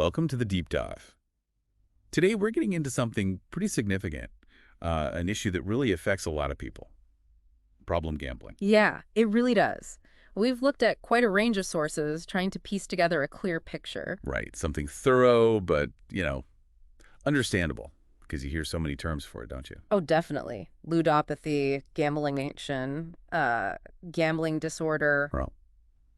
welcome to the Deep Dive. Today we're getting into something pretty significant, an issue that really affects a lot of people. Problem gambling. Yeah, it really does. We've looked at quite a range of sources trying to piece together a clear picture. Right, something thorough, but, understandable, because you hear so many terms for it, don't you? Oh, definitely. Ludopathy, gambling addiction, gambling disorder, Well,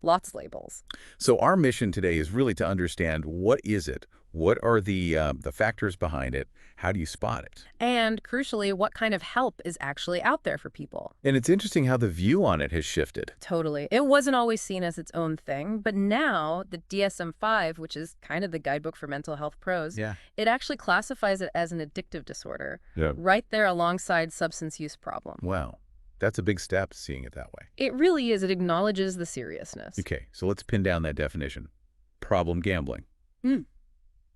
lots of labels. so our mission today is really to understand what is it, what are the factors behind it, how do you spot it? And crucially, what kind of help is actually out there for people? And it's interesting how the view on it has shifted. Totally. It wasn't always seen as its own thing, but now the DSM-5, which is kind of the guidebook for mental health pros, Yeah. it actually classifies it as an addictive disorder, Yeah. right there alongside substance use problem. Wow, that's a big step, seeing it that way. It really is. It acknowledges the seriousness. Okay, so let's pin down that definition. Problem gambling. Mm.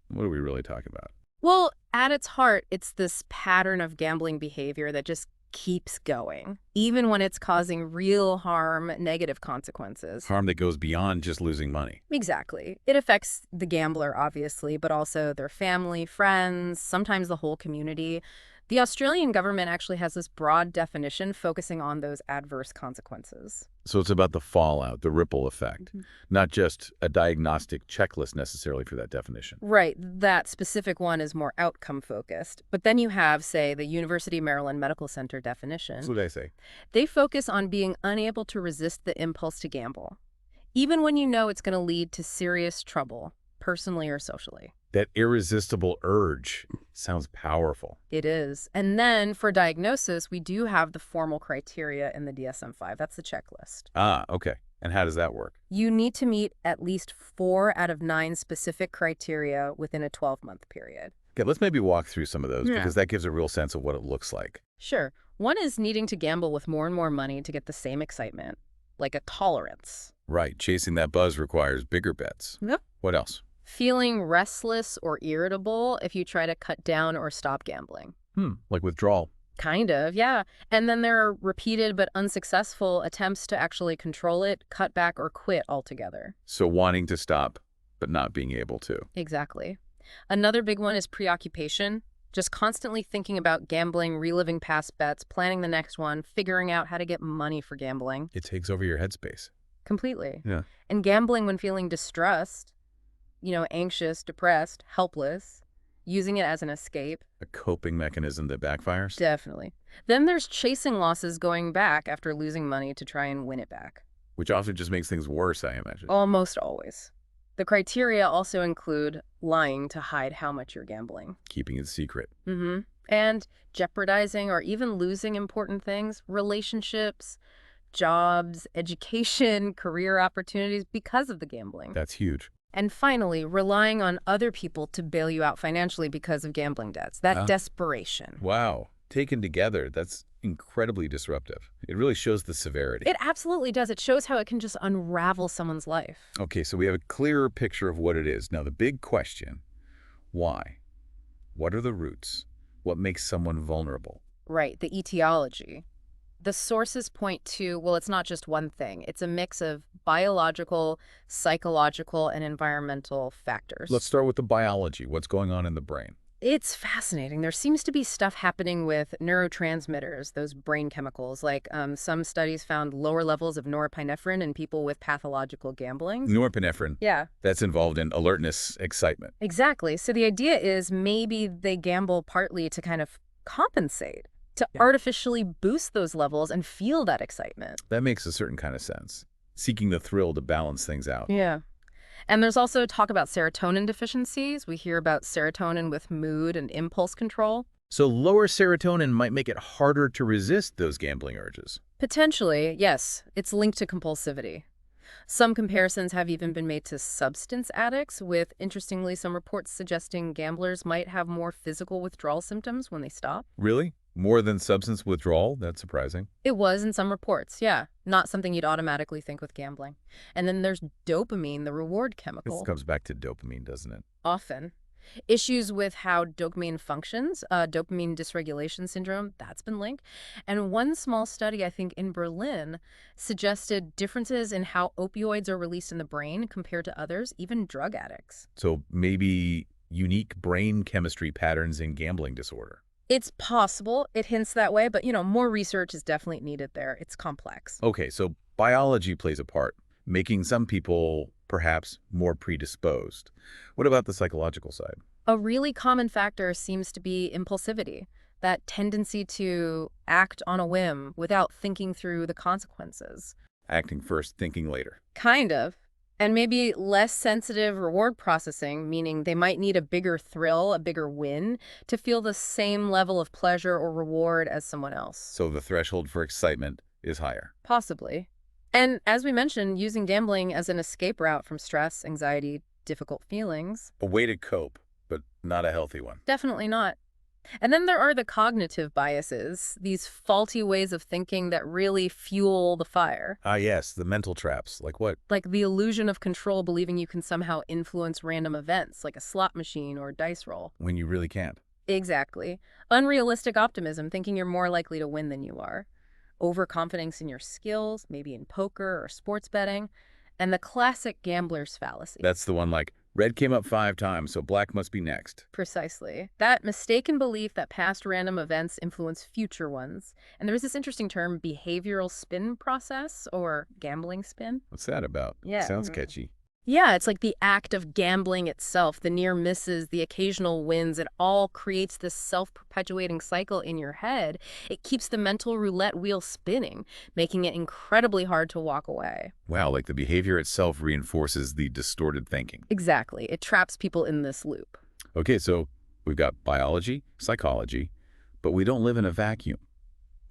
What are we really talking about? Well, at its heart, it's this pattern of gambling behavior that just keeps going, even when it's causing real harm, negative consequences. Harm that goes beyond just losing money. Exactly. It affects the gambler, obviously, but also their family, friends, sometimes the whole community. The Australian government actually has this broad definition focusing on those adverse consequences. So it's about the fallout, the ripple effect, not just a diagnostic checklist necessarily for that definition. Right, that specific one is more outcome focused. But then you have, say, the University of Maryland Medical Center definition. That's what I say. They focus on being unable to resist the impulse to gamble, even when you know it's going to lead to serious trouble, personally or socially. That irresistible urge sounds powerful. It is. And then for diagnosis, we do have the formal criteria in the DSM-5. That's the checklist. Ah, okay. And how does that work? You need to meet at least 4 out of 9 specific criteria within a 12-month period. Okay, let's maybe walk through some of those Yeah. because that gives a real sense of what it looks like. Sure. One is needing to gamble with more and more money to get the same excitement, like a tolerance. Right, chasing that buzz requires bigger bets. Yep. What else? Feeling restless or irritable if you try to cut down or stop gambling. Like withdrawal. Kind of, yeah. And then there are repeated but unsuccessful attempts to actually control it, cut back, or quit altogether. So wanting to stop, but not being able to. Exactly. Another big one is preoccupation. Just constantly thinking about gambling, reliving past bets, planning the next one, figuring out how to get money for gambling. It takes over your headspace. Completely. Yeah. And gambling when feeling distressed, anxious, depressed, helpless, using it as an escape. A coping mechanism that backfires. Definitely. Then there's chasing losses, going back after losing money to try and win it back. Which often just makes things worse, I imagine. Almost always. The criteria also include lying to hide how much you're gambling. Keeping it secret. And jeopardizing or even losing important things, relationships, jobs, education, career opportunities because of the gambling. That's huge. And finally, relying on other people to bail you out financially because of gambling debts. That desperation. Wow. Taken together, that's incredibly disruptive. It really shows the severity. It absolutely does. It shows how it can just unravel someone's life. Okay, so we have a clearer picture of what it is. Now, the big question, why? What are the roots? What makes someone vulnerable? Right, the etiology. The sources point to, well, it's not just one thing. It's a mix of biological, psychological, and environmental factors. Let's start with the biology. What's going on in the brain? It's fascinating. There seems to be stuff happening with neurotransmitters, those brain chemicals. Like some studies found lower levels of norepinephrine in people with pathological gambling. Norepinephrine. Yeah, That's involved in alertness, excitement. exactly. So the idea is maybe they gamble partly to kind of compensate, to Yeah. artificially boost those levels and feel that excitement. That makes a certain kind of sense. Seeking the thrill to balance things out. Yeah. And there's also talk about serotonin deficiencies. We hear about serotonin with mood and impulse control. So lower serotonin might make it harder to resist those gambling urges. Potentially, yes, it's linked to compulsivity. Some comparisons have even been made to substance addicts, with, interestingly, some reports suggesting gamblers might have more physical withdrawal symptoms when they stop. Really? More than substance withdrawal? That's surprising. It was in some reports, yeah. Not something you'd automatically think with gambling. And then there's dopamine, the reward This chemical. comes back to dopamine, doesn't it? Often. Issues with how dopamine functions, dopamine dysregulation syndrome, that's been linked. And one small study, I think, in Berlin suggested differences in how opioids are released in the brain compared to others, even drug addicts. So maybe unique brain chemistry patterns in gambling disorder. It's possible it hints that way, but, more research is definitely needed there. It's complex. Okay, so biology plays a part, making some people perhaps more predisposed. What about the psychological side? A really common factor seems to be impulsivity, that tendency to act on a whim without thinking through the consequences. Acting first, thinking later. Kind of. And maybe less sensitive reward processing, meaning they might need a bigger thrill, a bigger win, to feel the same level of pleasure or reward as someone else. So the threshold for excitement is higher. Possibly. And as we mentioned, using gambling as an escape route from stress, anxiety, difficult feelings. A way to cope, but not a healthy one. Definitely not. And then there are the cognitive biases, these faulty ways of thinking that really fuel the fire. Ah, yes, the mental traps. Like what? Like the illusion of control, believing you can somehow influence random events, like a slot machine or a dice roll. When you really can't. Exactly. Unrealistic optimism, thinking you're more likely to win than you are. Overconfidence in your skills, maybe in poker or sports betting. And the classic gambler's fallacy. That's the one like, red came up 5 times, so black must be next. Precisely. That mistaken belief that past random events influence future ones. And there's this interesting term, behavioral spin process, or gambling spin. What's that about? Yeah. Sounds catchy. Yeah, it's like the act of gambling itself, the near misses, the occasional wins. It all creates this self-perpetuating cycle in your head. It keeps the mental roulette wheel spinning, making it incredibly hard to walk away. Wow, like the behavior itself reinforces the distorted thinking. Exactly. It traps people in this loop. Okay, so we've got biology, psychology, but we don't live in a vacuum.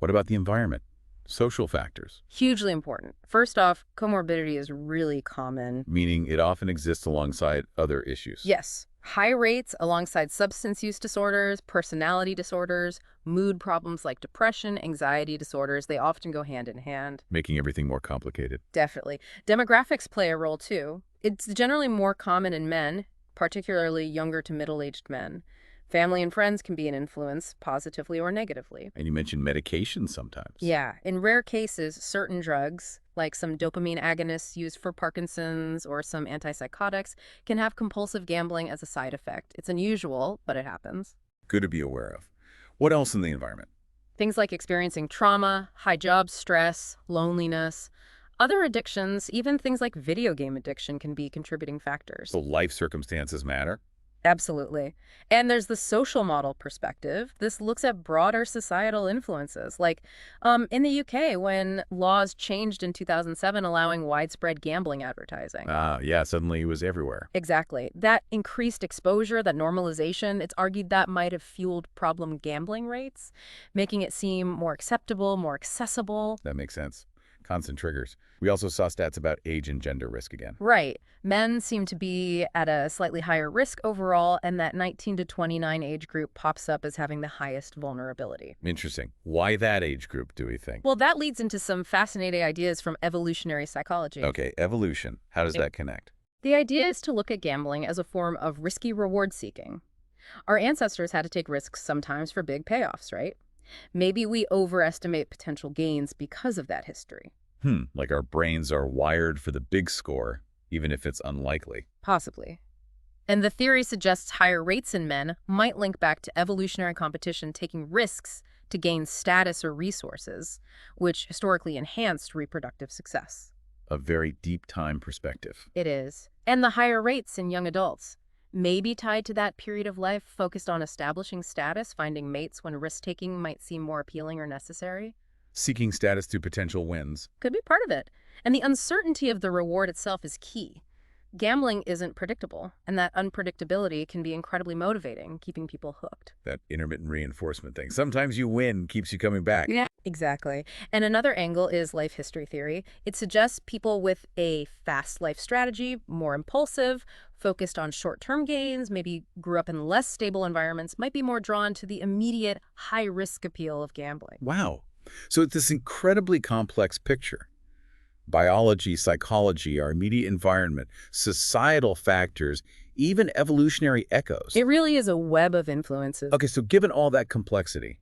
What about the environment? Social factors, Hugely important. First off, comorbidity is really common. meaning it often exists alongside other issues. Yes, high rates alongside substance use disorders, personality disorders, mood problems like depression, anxiety disorders, they often go hand in hand. Making everything more complicated. Definitely. Demographics play a role too. It's generally more common in men, particularly younger to middle-aged men. Family and friends can be an influence, positively or negatively. And you mentioned medication sometimes. Yeah, in rare cases, certain drugs, like some dopamine agonists used for Parkinson's or some antipsychotics, can have compulsive gambling as a side effect. It's unusual, but it happens. Good to be aware of. What else in the environment? Things like experiencing trauma, high job stress, loneliness. Other addictions, even things like video game addiction, can be contributing factors. So life circumstances matter? Absolutely. And there's the social model perspective. This looks at broader societal influences, like in the UK when laws changed in 2007 allowing widespread gambling advertising. Ah, yeah, suddenly it was everywhere. Exactly. That increased exposure, that normalization, it's argued that might have fueled problem gambling rates, making it seem more acceptable, more accessible. That makes sense. Constant triggers. We also saw stats about age and gender risk again. Right. Men seem to be at a slightly higher risk overall, and that 19 to 29 age group pops up as having the highest vulnerability. Interesting. Why that age group, do we think? Well, that leads into some fascinating ideas from evolutionary psychology. Okay, evolution. How does that connect? The idea is to look at gambling as a form of risky reward seeking. Our ancestors had to take risks sometimes for big payoffs, right? Maybe we overestimate potential gains because of that history. Like our brains are wired for the big score, even if it's unlikely. Possibly. And the theory suggests higher rates in men might link back to evolutionary competition taking risks to gain status or resources, which historically enhanced reproductive success. A very deep time perspective. It is. And the higher rates in young adults may be tied to that period of life focused on establishing status, finding mates when risk-taking might seem more appealing or necessary. Seeking status through potential wins. Could be part of it. And the uncertainty of the reward itself is key. Gambling isn't predictable, and that unpredictability can be incredibly motivating, keeping people hooked. That intermittent reinforcement thing. Sometimes you win, keeps you coming back. Yeah, exactly. And another angle is life history theory. It suggests people with a fast life strategy, more impulsive, focused on short-term gains, maybe grew up in less stable environments, might be more drawn to the immediate high-risk appeal of gambling. Wow. So it's this incredibly complex picture. Biology, psychology, our immediate environment, societal factors, even evolutionary echoes. It really is a web of influences. Okay, so given all that complexity,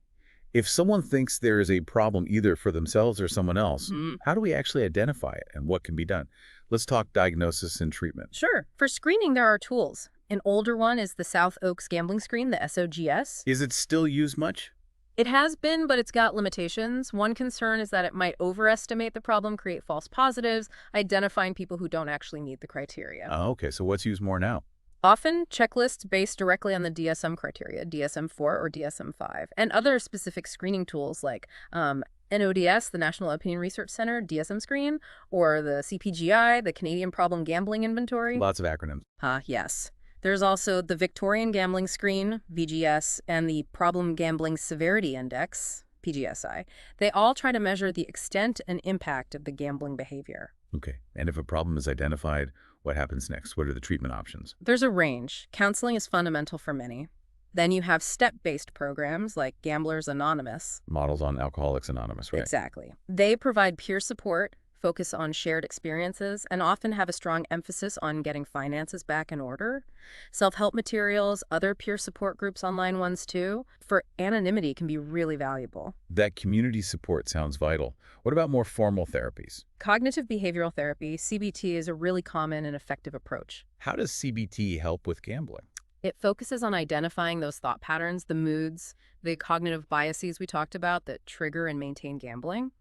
if someone thinks there is a problem either for themselves or someone else, Mhm. how do we actually identify it and what can be done? Let's talk diagnosis and treatment. Sure. For screening, there are tools. An older one is the South Oaks Gambling Screen, the SOGS. Is it still used much? It has been, but it's got limitations. One concern is that it might overestimate the problem, create false positives, identifying people who don't actually meet the criteria. Oh, okay, so what's used more now? Often, checklists based directly on the DSM criteria, DSM-4 or DSM-5, and other specific screening tools like NODS, the National Opinion Research Center, DSM Screen, or the CPGI, the Canadian Problem Gambling Inventory. Lots of acronyms. Yes. There's also the Victorian Gambling Screen, VGS, and the Problem Gambling Severity Index, PGSI. They all try to measure the extent and impact of the gambling behavior. Okay, and if a problem is identified, what happens next? What are the treatment options? There's a range. Counseling is fundamental for many. Then you have step-based programs like Gamblers Anonymous. Models on Alcoholics Anonymous, right? Exactly. They provide peer support, focus on shared experiences, and often have a strong emphasis on getting finances back in order. Self-help materials, other peer support groups, online ones too, for anonymity can be really valuable. That community support sounds vital. What about more formal therapies? Cognitive behavioral therapy, CBT, is a really common and effective approach. How does CBT help with gambling? It focuses on identifying those thought patterns, the moods, the cognitive biases we talked about that trigger and maintain gambling.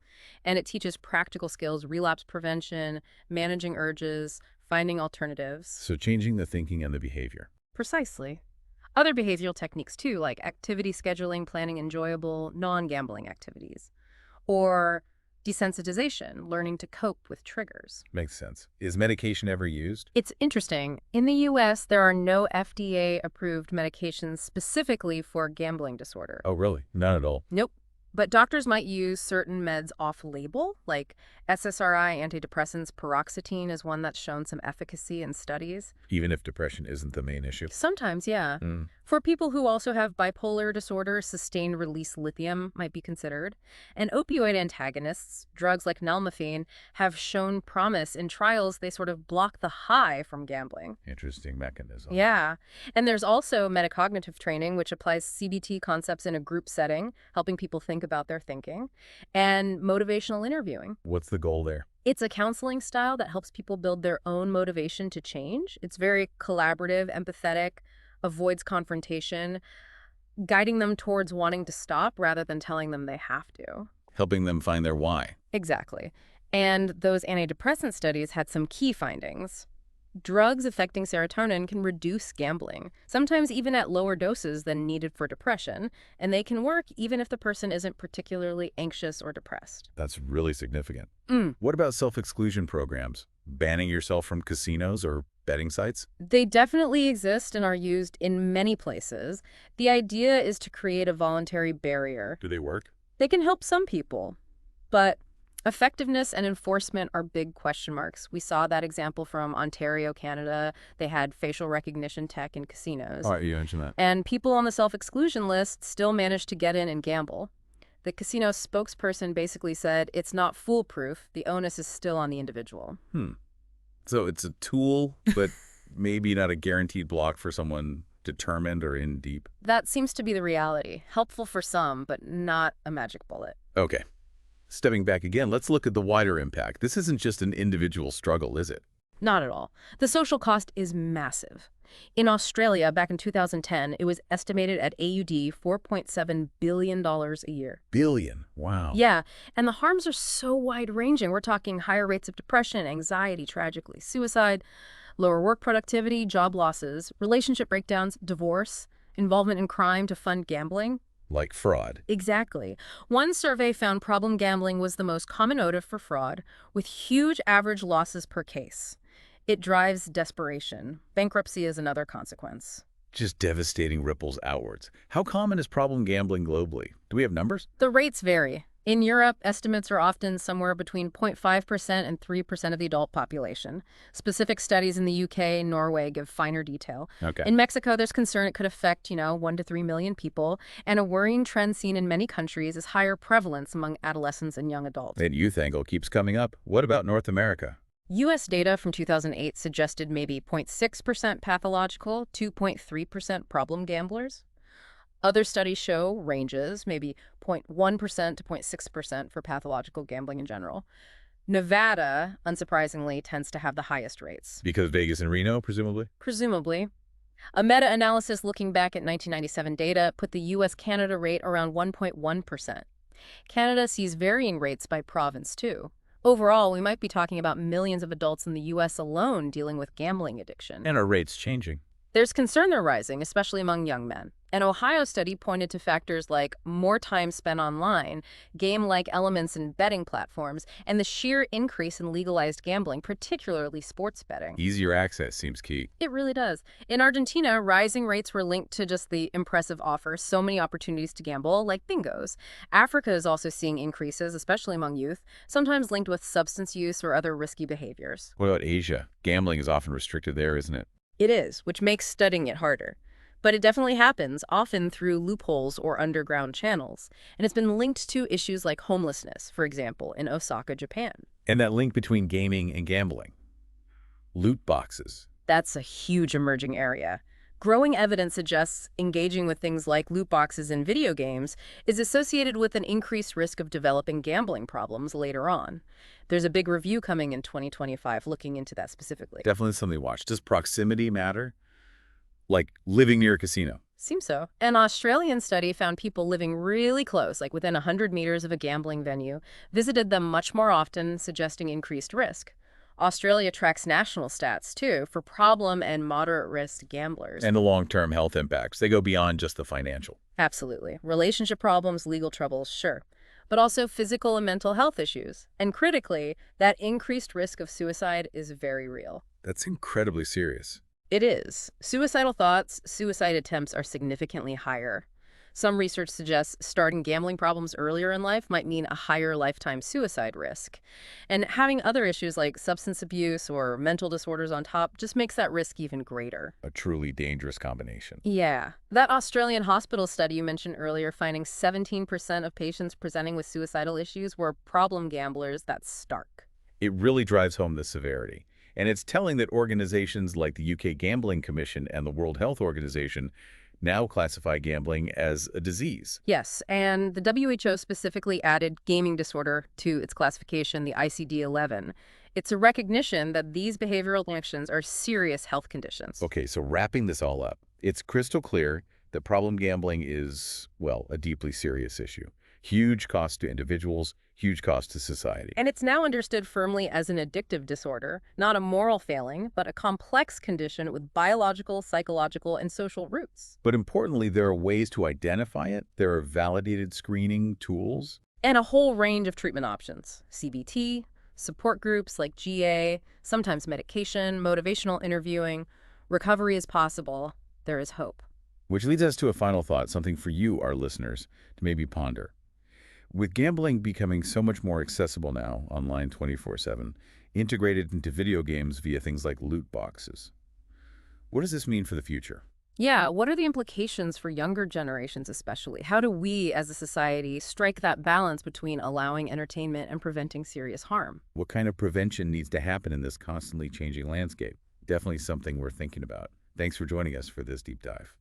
And it teaches practical skills, relapse prevention, managing urges, finding alternatives. So changing the thinking and the behavior. Precisely. Other behavioral techniques too, like activity scheduling, planning enjoyable, non-gambling activities. Or desensitization, learning to cope with triggers. Makes sense. Is medication ever used? It's interesting. In the U.S., there are no FDA-approved medications specifically for gambling disorder. Oh, really? None at all. Nope. But doctors might use certain meds off-label, like SSRI antidepressants. Paroxetine is one that's shown some efficacy in studies. Even if depression isn't the main issue? Sometimes, yeah. For people who also have bipolar disorder, sustained-release lithium might be considered. And opioid antagonists, drugs like nalmefene, have shown promise in trials. They sort of block the high from gambling. Interesting mechanism. Yeah. And there's also metacognitive training, which applies CBT concepts in a group setting, helping people think about their thinking, and motivational interviewing. What's the goal there? It's a counseling style that helps people build their own motivation to change. It's very collaborative, empathetic, avoids confrontation, guiding them towards wanting to stop rather than telling them they have to. Helping them find their why. Exactly. And those antidepressant studies had some key findings. Drugs affecting serotonin can reduce gambling, sometimes even at lower doses than needed for depression, and they can work even if the person isn't particularly anxious or depressed. That's really significant. What about self-exclusion programs? Banning yourself from casinos or betting sites? They definitely exist and are used in many places. The idea is to create a voluntary barrier. Do they work? They can help some people, but effectiveness and enforcement are big question marks. We saw that example from Ontario, Canada. They had facial recognition tech in casinos. All right, you mentioned that. And people on the self-exclusion list still managed to get in and gamble. The casino spokesperson basically said it's not foolproof. The onus is still on the individual. So it's a tool, but maybe not a guaranteed block for someone determined or in deep. That seems to be the reality. Helpful for some, but not a magic bullet. Okay. Stepping back again, let's look at the wider impact. This isn't just an individual struggle, is it? Not at all. The social cost is massive. In Australia, back in 2010, it was estimated at AUD $4.7 billion a year. Billion. Wow. Yeah, and the harms are so wide-ranging. We're talking higher rates of depression, anxiety, tragically, suicide, lower work productivity, job losses, relationship breakdowns, divorce, involvement in crime to fund gambling. Like fraud. Exactly. One survey found problem gambling was the most common motive for fraud, with huge average losses per case. It drives desperation. Bankruptcy is another consequence. Just devastating ripples outwards. How common is problem gambling globally? Do we have numbers? The rates vary. In Europe, estimates are often somewhere between 0.5% and 3% of the adult population. Specific studies in the UK and Norway give finer detail. Okay. In Mexico, there's concern it could affect, 1 to 3 million people, and a worrying trend seen in many countries is higher prevalence among adolescents and young adults. That youth angle keeps coming up. What about North America? U.S. data from 2008 suggested maybe 0.6% pathological, 2.3% problem gamblers. Other studies show ranges, maybe 0.1% to 0.6% for pathological gambling in general. Nevada, unsurprisingly, tends to have the highest rates. Because Vegas and Reno, presumably? Presumably. A meta-analysis looking back at 1997 data put the U.S.-Canada rate around 1.1%. Canada sees varying rates by province, too. Overall, we might be talking about millions of adults in the U.S. alone dealing with gambling addiction. And our rates changing. There's concern they're rising, especially among young men. An Ohio study pointed to factors like more time spent online, game-like elements in betting platforms, and the sheer increase in legalized gambling, particularly sports betting. Easier access seems key. It really does. In Argentina, rising rates were linked to just the impressive offer, so many opportunities to gamble, like bingos. Africa is also seeing increases, especially among youth, sometimes linked with substance use or other risky behaviors. What about Asia? Gambling is often restricted there, isn't it? It is, which makes studying it harder. But it definitely happens, often through loopholes or underground channels. And it's been linked to issues like homelessness, for example, in Osaka, Japan. And that link between gaming and gambling. Loot boxes. That's a huge emerging area. Growing evidence suggests engaging with things like loot boxes in video games is associated with an increased risk of developing gambling problems later on. There's a big review coming in 2025 looking into that specifically. Definitely something to watch. Does proximity matter? Like living near a casino? Seems so. An Australian study found people living really close, like within 100 meters of a gambling venue, visited them much more often, suggesting increased risk. Australia tracks national stats, too, for problem and moderate-risk gamblers. And the long-term health impacts. They go beyond just the financial. Absolutely. Relationship problems, legal troubles, sure. But also physical and mental health issues. And critically, that increased risk of suicide is very real. That's incredibly serious. It is. Suicidal thoughts, suicide attempts are significantly higher. Some research suggests starting gambling problems earlier in life might mean a higher lifetime suicide risk. And having other issues like substance abuse or mental disorders on top just makes that risk even greater. A truly dangerous combination. Yeah. That Australian hospital study you mentioned earlier, finding 17% of patients presenting with suicidal issues were problem gamblers, that's stark. It really drives home the severity. And it's telling that organizations like the UK Gambling Commission and the World Health Organization now classify gambling as a disease. Yes, and the WHO specifically added gaming disorder to its classification, the ICD-11. It's a recognition that these behavioral actions are serious health conditions. Okay, so wrapping this all up, it's crystal clear that problem gambling is, well, a deeply serious issue. Huge cost to individuals, huge cost to society. And it's now understood firmly as an addictive disorder, not a moral failing, but a complex condition with biological, psychological, and social roots. But importantly, there are ways to identify it. There are validated screening tools. And a whole range of treatment options. CBT, support groups like GA, sometimes medication, motivational interviewing. Recovery is possible. There is hope. Which leads us to a final thought, something for you, our listeners, to maybe ponder. With gambling becoming so much more accessible now, online 24/7, integrated into video games via things like loot boxes, what does this mean for the future? Yeah, what are the implications for younger generations especially? How do we as a society strike that balance between allowing entertainment and preventing serious harm? What kind of prevention needs to happen in this constantly changing landscape? Definitely something we're thinking about. Thanks for joining us for this deep dive.